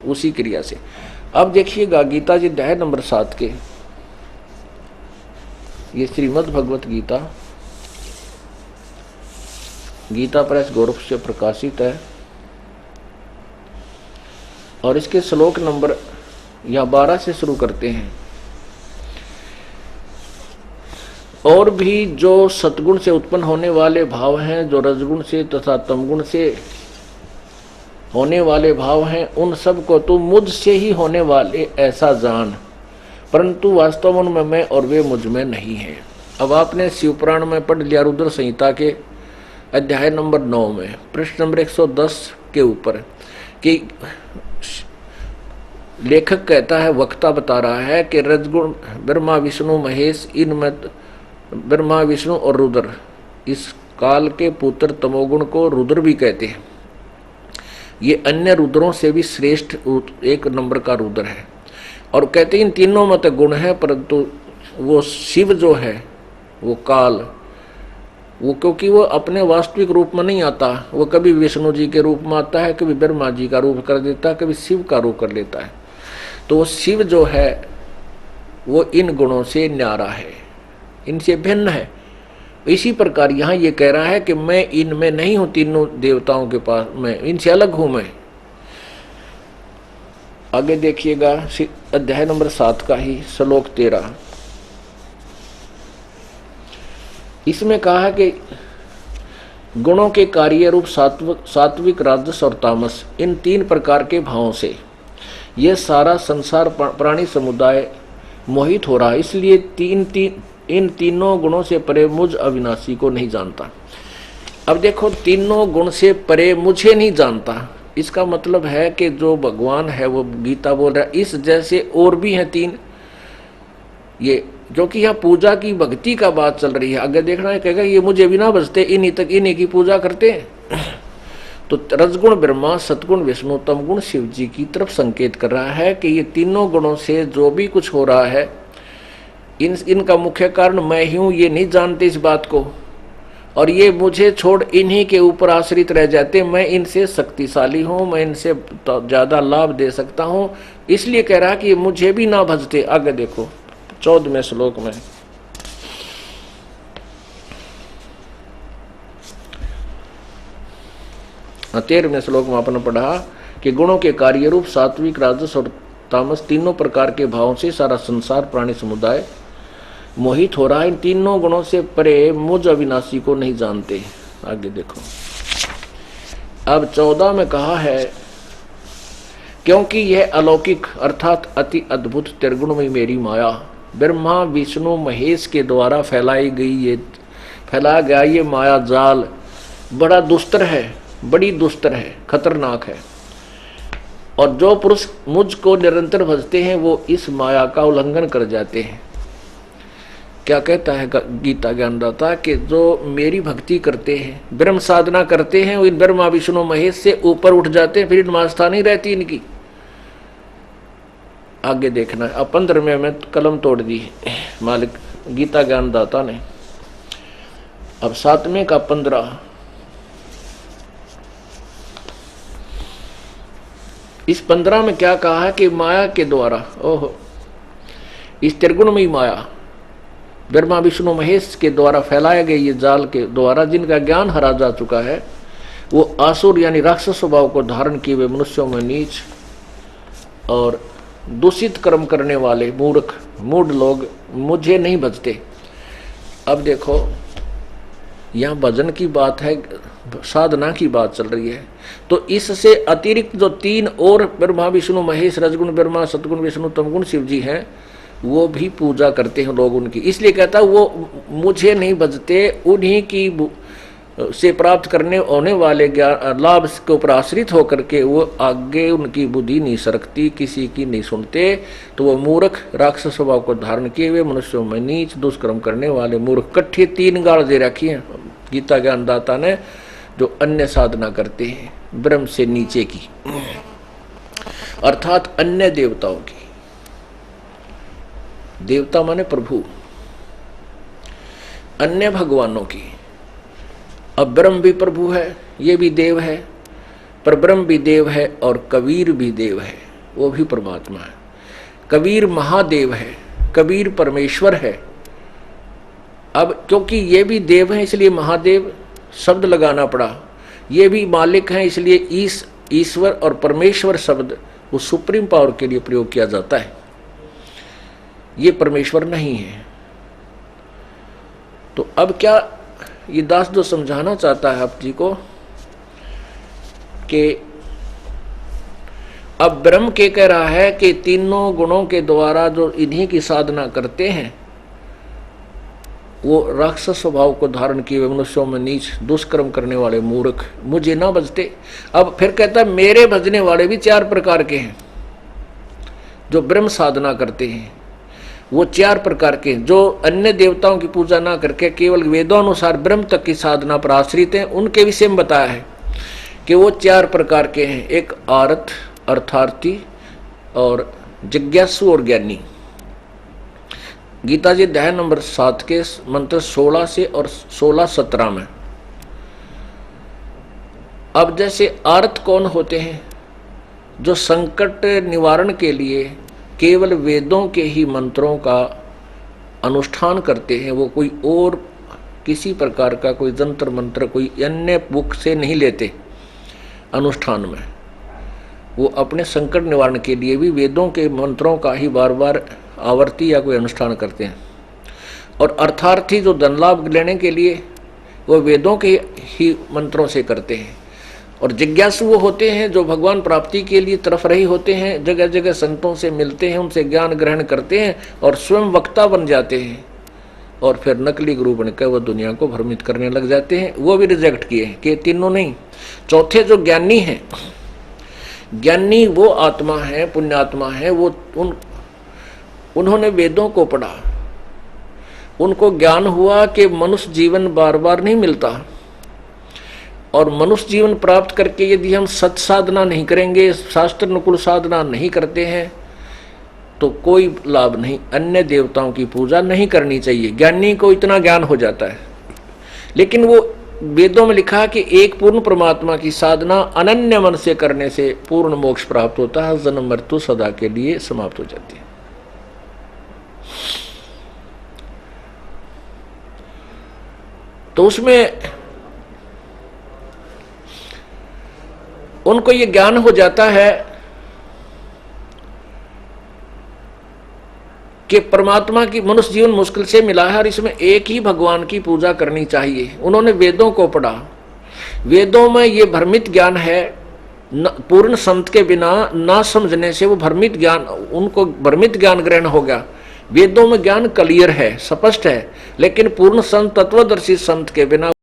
उसी क्रिया से। अब देखिएगा गीता जी अध्याय नंबर 7 के, ये श्रीमद् भगवत गीता, गीता प्रेस गोरख से प्रकाशित है और इसके श्लोक नंबर या 12 से शुरू करते हैं। और भी जो सतगुण से उत्पन्न होने वाले भाव हैं, जो रजगुण से तथा तमगुण से होने वाले भाव हैं, उन सब को तू मुझसे ही होने वाले ऐसा जान, परंतु वास्तव उनमें मैं और वे मुझ में नहीं है। अब आपने शिवपुराण में पढ़ लिया रुद्र संहिता के अध्याय नंबर 9 में प्रश्न नंबर 110 के ऊपर कि लेखक कहता है, वक्ता बता रहा है कि रजगुण ब्रह्मा विष्णु महेश, इनमें ब्रह्मा विष्णु और रुद्र, इस काल के पुत्र तमोगुण को रुद्र भी कहते हैं। ये अन्य रुद्रों से भी श्रेष्ठ एक नंबर का रुद्र है और कहते हैं इन तीनों में तो गुण है, परंतु वो शिव जो है वो काल, वो क्योंकि वो अपने वास्तविक रूप में नहीं आता, वो कभी विष्णु जी के रूप में आता है, कभी ब्रह्मा जी का रूप कर देता है, कभी शिव का रूप कर लेता है। तो वो शिव जो है वो इन गुणों से न्यारा है, इनसे भिन्न है। इसी प्रकार यहाँ ये कह रहा है कि मैं इनमें नहीं हूं, तीनों देवताओं के पास मैं इनसे अलग हूं। मैं आगे देखिएगा अध्याय नंबर 7 का ही श्लोक 13, इसमें कहा है कि गुणों के कार्य रूप सात्विक राजस और तामस, इन 3 प्रकार के भावों से यह सारा संसार प्राणी समुदाय मोहित हो रहा है, इसलिए इन तीनों गुणों से परे मुझ अविनाशी को नहीं जानता। अब देखो, तीनों गुण से परे मुझे नहीं जानता, इसका मतलब है कि जो भगवान है वो गीता बोल रहा है इस जैसे और भी हैं 3, ये जो कि यहाँ पूजा की भक्ति का बात चल रही है। आगे देखना है, कहेगा ये मुझे भी ना बचते, इन्हीं तक इन्हीं की पूजा करते हैं। तो रजगुण ब्रह्मा, सतगुण विष्णु, तमगुण शिव जी की तरफ संकेत कर रहा है कि ये तीनों गुणों से जो भी कुछ हो रहा है इनका मुख्य कारण मैं ही हूं, ये नहीं जानते इस बात को, और ये मुझे छोड़ इन्हीं के ऊपर आश्रित रह जाते। मैं इनसे शक्तिशाली हूं, मैं इनसे ज्यादा लाभ दे सकता हूं, इसलिए कह रहा कि मुझे भी ना भजते। आगे देखो 14वें श्लोक में, हाँ 13वें श्लोक में आपने पढ़ा कि गुणों के कार्य रूप सात्विक राजस और तामस, तीनों प्रकार के भावों से सारा संसार प्राणी समुदाय मोहित हो रहा है। इन तीनों गुणों से परे मुझ अविनाशी को नहीं जानते। आगे देखो, अब 14 में कहा है, क्योंकि यह अलौकिक अर्थात अति अद्भुत त्रिगुणमयी मेरी माया ब्रह्मा विष्णु महेश के द्वारा फैलाया गया ये माया जाल बड़ा दुस्तर है, बड़ी दुस्तर है, खतरनाक है, और जो पुरुष मुझको निरंतर भजते हैं वो इस माया का उल्लंघन कर जाते हैं। क्या कहता है गीता ज्ञानदाता कि जो मेरी भक्ति करते हैं, ब्रह्म साधना करते हैं, वो इन ब्रह्मा विष्णु महेश से ऊपर उठ जाते हैं, फिर इनमें आस्था नहीं रहती इनकी। आगे देखना, अब 15वें में कलम तोड़ दी मालिक गीता ज्ञानदाता ने। अब 7वें का 15, इस 15 में क्या कहा है कि माया के द्वारा, ओहो, इस त्रिगुणमयी माया ब्रह्मा विष्णु महेश के द्वारा फैलाए गए ये जाल के द्वारा जिनका ज्ञान हरा जा चुका है, वो आसुर यानी राक्षस स्वभाव को धारण किए हुए मनुष्यों में नीच और दूषित कर्म करने वाले मूर्ख मूढ़ लोग मुझे नहीं भजते। अब देखो, यहाँ भजन की बात है, साधना की बात चल रही है, तो इससे अतिरिक्त जो 3 और ब्रह्मा विष्णु महेश, रजगुण ब्रह्मा, सतगुण विष्णु, तमगुण शिव जी हैं, वो भी पूजा करते हैं लोग उनकी। इसलिए कहता वो मुझे नहीं भजते, उन्हीं की से प्राप्त करने होने वाले लाभ के ऊपर आश्रित होकर के वो आगे उनकी बुद्धि नहीं सरकती, किसी की नहीं सुनते, तो वो मूर्ख राक्षस स्वभाव को धारण किए हुए मनुष्यों में नीच दुष्कर्म करने वाले मूर्ख, कट्ठे 3 गाड़ दे रखी हैं गीता ज्ञानदाता ने, जो अन्य साधना करते हैं ब्रह्म से नीचे की, अर्थात अन्य देवताओं की। देवता माने प्रभु, अन्य भगवानों की। अब ब्रह्म भी प्रभु है, ये भी देव है, पर ब्रह्म भी देव है और कबीर भी देव है। वो भी परमात्मा है। कबीर महादेव है, कबीर परमेश्वर है। अब क्योंकि ये भी देव है इसलिए महादेव शब्द लगाना पड़ा, ये भी मालिक हैं इसलिए ईश्वर और परमेश्वर शब्द वो सुप्रीम पावर के लिए प्रयोग किया जाता है। ये परमेश्वर नहीं है। तो अब क्या ये दास जो समझाना चाहता है आप जी को कि अब ब्रह्म के कह रहा है कि तीनों गुणों के द्वारा जो इन्हीं की साधना करते हैं वो राक्षस स्वभाव को धारण किए हुए मनुष्यों में नीच दुष्कर्म करने वाले मूर्ख मुझे ना भजते। अब फिर कहता है मेरे भजने वाले भी 4 प्रकार के हैं। जो ब्रह्म साधना करते हैं वो 4 प्रकार के हैं। जो अन्य देवताओं की पूजा ना करके केवल वेदोनुसार ब्रह्म तक की साधना पर आश्रित हैं, उनके विषय में बताया है कि वो 4 प्रकार के हैं। एक आरत, अर्थार्थी और जिज्ञासु और ज्ञानी। गीता जी अध्याय नंबर 7 के मंत्र 16 से और 16-17 में। अब जैसे आर्त कौन होते हैं? जो संकट निवारण के लिए केवल वेदों के ही मंत्रों का अनुष्ठान करते हैं। वो कोई और किसी प्रकार का कोई जंत्र मंत्र कोई अन्य बुक से नहीं लेते अनुष्ठान में। वो अपने संकट निवारण के लिए भी वेदों के मंत्रों का ही बार बार आवर्ती या कोई अनुष्ठान करते हैं। और अर्थार्थी जो धन लाभ लेने के लिए वो वेदों के ही मंत्रों से करते हैं। और जिज्ञासु वो होते हैं जो भगवान प्राप्ति के लिए तरफ रही होते हैं, जगह जगह संतों से मिलते हैं, उनसे ज्ञान ग्रहण करते हैं और स्वयं वक्ता बन जाते हैं और फिर नकली गुरु बनकर वो दुनिया को भ्रमित करने लग जाते हैं। वो भी रिजेक्ट किए कि तीनों नहीं। चौथे जो ज्ञानी हैं, ज्ञानी वो आत्मा है, पुण्यात्मा है। वो उन्होंने वेदों को पढ़ा, उनको ज्ञान हुआ कि मनुष्य जीवन बार बार नहीं मिलता और मनुष्य जीवन प्राप्त करके यदि हम सत साधना नहीं करेंगे, शास्त्र अनुकूल साधना नहीं करते हैं तो कोई लाभ नहीं। अन्य देवताओं की पूजा नहीं करनी चाहिए। ज्ञानी को इतना ज्ञान हो जाता है, लेकिन वो वेदों में लिखा कि एक पूर्ण परमात्मा की साधना अनन्य मन से करने से पूर्ण मोक्ष प्राप्त होता है, जन्म मृत्यु सदा के लिए समाप्त हो जाती है। तो उसमें उनको ये ज्ञान हो जाता है कि परमात्मा की मनुष्य जीवन मुश्किल से मिला है और इसमें एक ही भगवान की पूजा करनी चाहिए। उन्होंने वेदों को पढ़ा, वेदों में ये भ्रमित ज्ञान है, पूर्ण संत के बिना ना समझने से वो भ्रमित ज्ञान, उनको भ्रमित ज्ञान ग्रहण हो गया। वेदों में ज्ञान क्लियर है, स्पष्ट है, लेकिन पूर्ण संत तत्वदर्शी संत के बिना